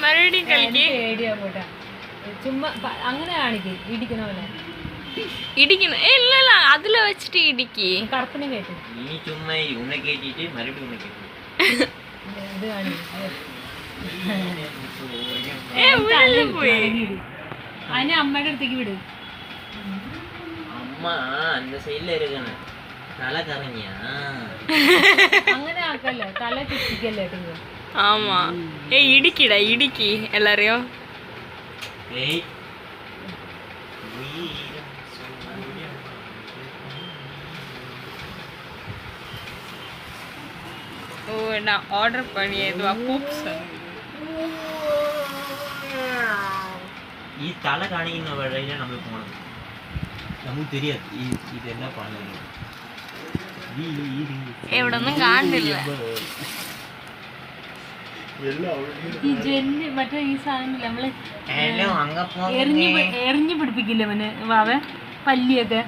മറുപടിയും കളിക്ക്. പേടിയാ പോട്ടാ. ചുമ്മാ അങ്ങനെ കാണിക്ക് ഇടിക്കണവനെ. ഇടിക്കണ ഇല്ലല്ല, അതില് വെച്ചിട്ട് ഇടിക്ക്. കറുപ്പിനെ കേട്ടു. ഇത് കാണിക്കും. അതിനെ അമ്മയുടെ അടുത്തേക്ക് വിട്. അങ്ങനെ ആക്കല്ലേ, തല ചുറ്റിക്കല്ലേ. ஆமா. இடிக்கிடா இடிக்கி எல்லாரையும். ஓ நான் ஆர்டர் பண்ணியது பூப்ஸ். ഈ തല കാണിക്കുന്ന വഴിയിലാണ് നമ്മൾ പോകണം. നമുക്ക് தெரியாது ഇത് എന്നാ பண்ணுறது. എവിടൊന്നും കാണില്ല. ഈ ജെല്ല് മറ്റേ ഈ സാധനം നമ്മള് എറിഞ്ഞു പിടിപ്പിക്കില്ലേ അവന് വാവ പല്ലിയൊക്കെ.